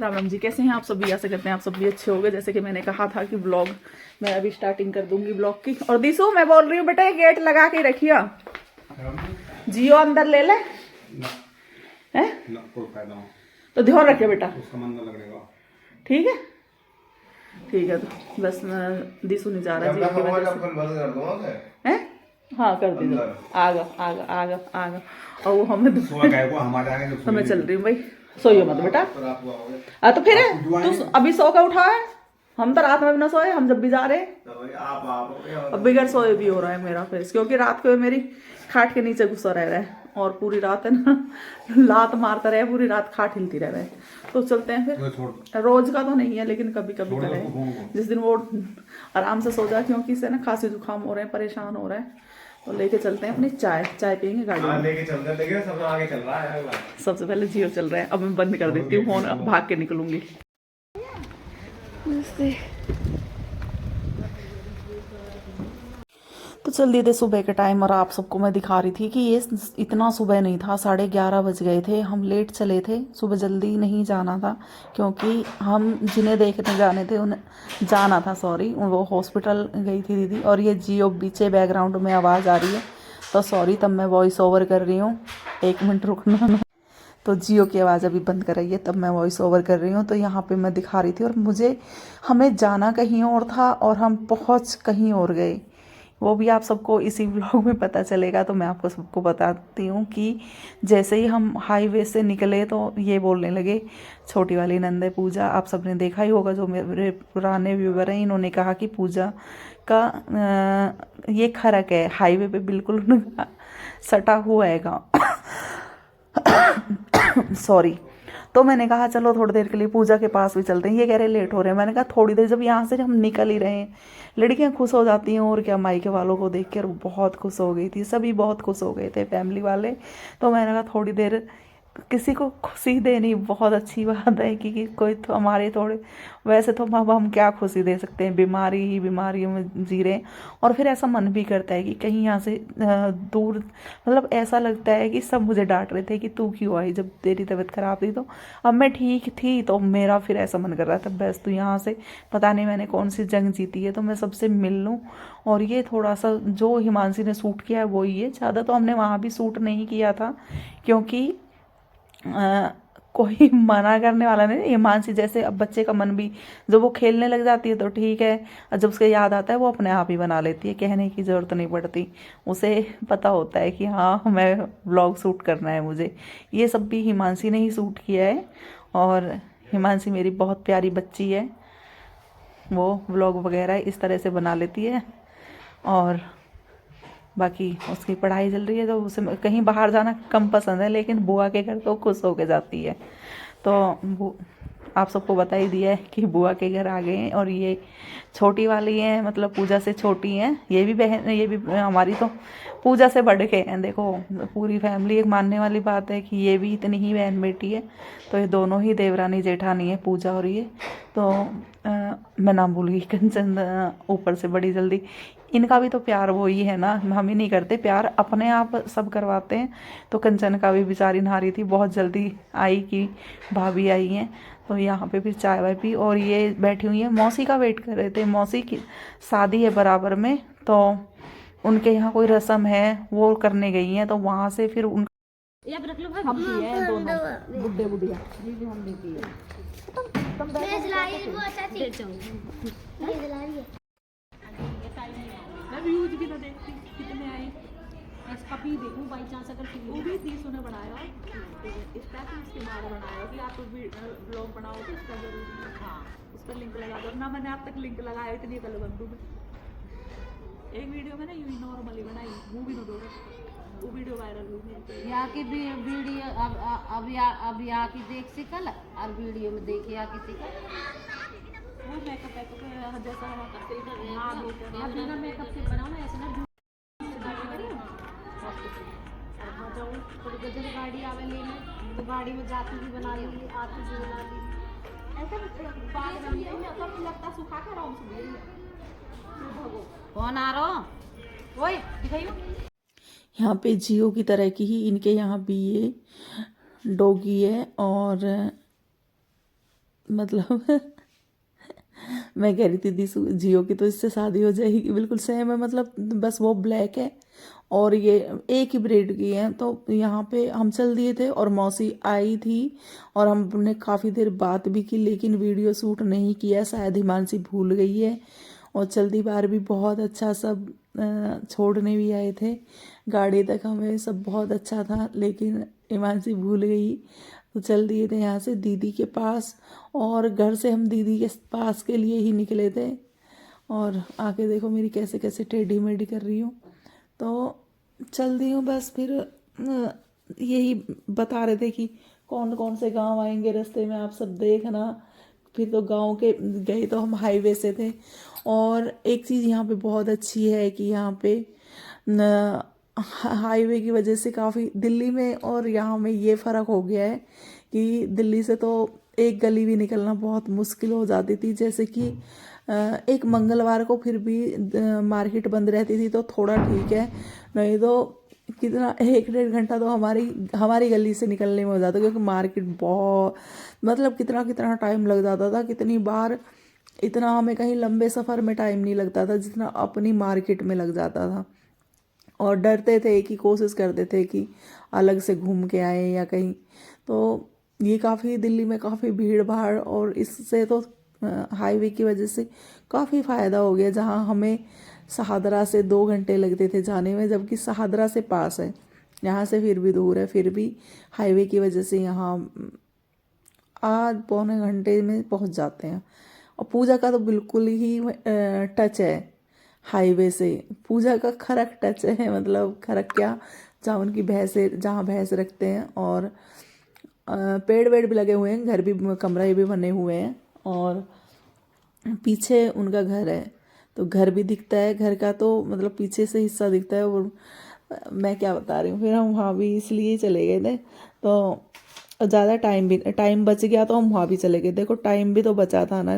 राम राम जी, कैसे हैं आप सब भी? आशा करते हैं आप सब भी अच्छे होंगे। जैसे कि मैंने कहा था कि ब्लॉग मैं अभी स्टार्टिंग कर दूंगी ब्लॉग की। और दिसू मैं बोल रही हूँ बेटा, ये गेट लगा के रखिए। जियो अंदर ले ले हैं, कोई फायदा हो तो ध्यान रखिए बेटा, उसका मन न लगेगा। ठीक है ठीक है। तो बस दिसू नहीं जा रहा जी की वजह से हैं। हाँ कर दीजिए, आगा आगा आगा आगा। और वो हमें हमारे आगे तो मैं चल रही हूँ भाई, सोइयो मत बेटा। तो फिर तू अभी सो का उठा है, हम तो रात में भी ना सोए, हम जब भी जा रहे हैं। अब बिगड़ सोए भी हो रहा है मेरा फेस, क्योंकि रात को मेरी खाट के नीचे घुसा रह रहा है और पूरी रात है ना लात मारता रहे, पूरी रात खाट हिलती रह रहे। तो चलते हैं फिर। रोज का तो नहीं है लेकिन कभी कभी करें, जिस दिन वो आराम से सो जाए, क्योंकि इससे ना खांसी जुकाम हो रहे हैं, परेशान हो रहे हैं। तो लेके चलते हैं अपनी चाय पियेंगे गाड़ी में। लेके चलते देखिए सब आगे चल रहा है। सबसे पहले जियो चल रहा है, अब मैं बंद कर देती हूँ फोन, अब भाग के निकलूंगी। तो चल दिए थे सुबह के टाइम, और आप सबको मैं दिखा रही थी कि ये इतना सुबह नहीं था, 11:30 बज गए थे। हम लेट चले थे, सुबह जल्दी नहीं जाना था, क्योंकि हम जिन्हें देखने जाने थे उन्हें जाना था, सॉरी वो हॉस्पिटल गई थी दीदी। और ये जियो पीछे बैकग्राउंड में आवाज़ आ रही है, तो सॉरी, तब मैं वॉइस ओवर कर रही हूँ, 1 मिनट रुकना। तो जियो की आवाज़ अभी बंद कराइए, तब मैं वॉइस ओवर कर रही हूँ। तो यहाँ पे मैं दिखा रही थी, और हमें जाना कहीं और था और हम पहुँच कहीं और गए। वो भी आप सबको इसी व्लॉग में पता चलेगा। तो मैं आपको सबको बताती हूँ कि जैसे ही हम हाईवे से निकले तो ये बोलने लगे, छोटी वाली नंदे पूजा, आप सबने देखा ही होगा जो मेरे पुराने व्यूवर हैं, इन्होंने कहा कि पूजा का ये खरक है, हाईवे पे बिल्कुल सटा हुआ है गाँव। सॉरी। तो मैंने कहा चलो थोड़ी देर के लिए पूजा के पास भी चलते हैं। ये कह रहे लेट हो रहे हैं। मैंने कहा थोड़ी देर, जब यहाँ से हम निकल ही रहे हैं। लड़कियाँ खुश हो जाती हैं और क्या, मायके वालों को देख कर बहुत खुश हो गई थी, सभी बहुत खुश हो गए थे फैमिली वाले। तो मैंने कहा थोड़ी देर किसी को खुशी देनी बहुत अच्छी बात है, कि कोई तो हमारे थोड़े, वैसे तो अब हम क्या खुशी दे सकते हैं, बीमारी ही बीमारियों में जी रहे हैं। और फिर ऐसा मन भी करता है कि कहीं यहाँ से दूर, मतलब ऐसा लगता है कि सब मुझे डांट रहे थे कि तू क्यों आई जब तेरी तबीयत खराब थी। तो अब मैं ठीक थी, तो मेरा फिर ऐसा मन कर रहा था बस तू यहाँ से, पता नहीं मैंने कौन सी जंग जीती है, तो मैं सबसे मिल लूँ। और ये थोड़ा सा जो हिमांशी ने सूट किया है वो ही है, ज़्यादा तो हमने वहाँ भी सूट नहीं किया था, क्योंकि कोई मना करने वाला नहीं। हिमांशी जैसे, अब बच्चे का मन भी, जब वो खेलने लग जाती है तो ठीक है, और जब उसके याद आता है वो अपने आप ही बना लेती है, कहने की ज़रूरत नहीं पड़ती। उसे पता होता है कि हाँ मैं व्लॉग शूट करना है मुझे। ये सब भी हिमांशी ने ही शूट किया है। और हिमांशी मेरी बहुत प्यारी बच्ची है, वो व्लॉग वगैरह इस तरह से बना लेती है। और बाकी उसकी पढ़ाई चल रही है, तो उसे कहीं बाहर जाना कम पसंद है, लेकिन बुआ के घर तो खुश होके जाती है। तो आप सबको बता ही दिया है कि बुआ के घर आ गए हैं। और ये छोटी वाली हैं, मतलब पूजा से छोटी हैं, ये भी बहन, ये भी हमारी तो पूजा से बढ़ के हैं। देखो पूरी फैमिली एक मानने वाली बात है कि ये भी इतनी ही बहन बेटी है। तो ये दोनों ही देवरानी जेठानी है, पूजा और ये। तो मैं नाम भूल गई, कंचन ऊपर से बड़ी जल्दी। इनका भी तो प्यार वो ही है ना, हम ही नहीं करते प्यार, अपने आप सब करवाते हैं। तो कंचन का भी बेचारी नहा रही थी, बहुत जल्दी आई कि भाभी आई हैं। तो यहाँ पे फिर चाय वाय पी, और ये बैठी हुई है, मौसी का वेट कर रहे थे। मौसी की शादी है बराबर में, तो उनके यहाँ कोई रस्म है, वो करने गई हैं। तो वहाँ से फिर उन हम भी हैं दोनों बुढ़े बुढ़िया, हम भी पिए। मैं व्यूज भी तो देखती कितने आए, इसका भी देखूं बाई चांस अगर वो भी 30 ने बनाया, इस टाइप उसके बाद बनाया कि आप ब्लॉग बनाओगे उसका जरूरी है। हाँ उस पर लिंक लगा दो ना, मैंने आप तक लिंक लगाया इतनी कलबंदू में। एक वीडियो में ना यूं नॉर्मली बनाई, मूवी में दो वो वीडियो वायरल हुई। यहाँ की वीडियो अब यहाँ की देख सिकल और वीडियो में देखिए यहाँ की सिकल। वो मेकअप जैसा हम करते हैं ना, आप बिना मेकअप से बनाओ ना, ऐसे ना थोड़ी गजल गाड़ी आवे लेने, तो गाड़ी में जाती भी बना ली, आती भी बना ली। लगता सुखा कर कौन आ रहा ओए दिखाइयो। यहाँ पे जियो की तरह की ही इनके यहाँ भी ये डॉगी है, और मतलब मैं कह रही थी जियो की तो इससे शादी हो जाएगी, बिल्कुल सेम है, मतलब बस वो ब्लैक है और ये एक ही ब्रीड की है। तो यहाँ पे हम चल दिए थे और मौसी आई थी और हमने काफ़ी देर बात भी की, लेकिन वीडियो शूट नहीं किया, शायद हिमांशी भूल गई है। और चलती बार भी बहुत अच्छा, सब छोड़ने भी आए थे गाड़ी तक हमें, सब बहुत अच्छा था, लेकिन हिमांशी भूल गई। तो चल दिए थे यहाँ से दीदी के पास, और घर से हम दीदी के पास के लिए ही निकले थे। और आके देखो मेरी कैसे कैसे टेढ़ी मेढ़ी कर रही हूँ। तो चल दी हूँ बस। फिर यही बता रहे थे कि कौन कौन से गांव आएंगे रास्ते में, आप सब देखना। फिर तो गांव के गए तो हम हाईवे से थे। और एक चीज़ यहाँ पे बहुत अच्छी है कि यहाँ पे हाईवे की वजह से काफ़ी, दिल्ली में और यहाँ में ये फ़र्क हो गया है कि दिल्ली से तो एक गली भी निकलना बहुत मुश्किल हो जाती थी। जैसे कि एक मंगलवार को फिर भी मार्केट बंद रहती थी तो थोड़ा ठीक है, नहीं तो कितना 1-1.5 घंटा तो हमारी गली से निकलने में हो जाता, क्योंकि मार्केट बहुत, मतलब कितना कितना टाइम लग जाता था। कितनी बार इतना हमें कहीं लंबे सफ़र में टाइम नहीं लगता था जितना अपनी मार्केट में लग जाता था। और डरते थे कि, कोशिश करते थे कि अलग से घूम के आए या कहीं। तो ये काफ़ी दिल्ली में काफ़ी भीड़ भाड़, और इससे तो हाईवे की वजह से काफ़ी फ़ायदा हो गया। जहाँ हमें शहादरा से 2 घंटे लगते थे जाने में, जबकि शहादरा से पास है, यहाँ से फिर भी दूर है, फिर भी हाईवे की वजह से यहाँ आध पौने घंटे में पहुँच जाते हैं। और पूजा का तो बिल्कुल ही टच है हाईवे से, पूजा का खरक टच है, मतलब खरक क्या, जहाँ उनकी जहाँ भैंस रखते हैं। और पेड़ वेड़ भी लगे हुए हैं, घर भी, कमरे भी बने हुए हैं, और पीछे उनका घर है तो घर भी दिखता है। घर का तो मतलब पीछे से हिस्सा दिखता है। और मैं क्या बता रही हूँ, फिर हम वहाँ भी इसलिए चले गए थे। तो ज़्यादा टाइम बच गया तो हम वहाँ भी चले गए। देखो टाइम भी तो बचा था ना।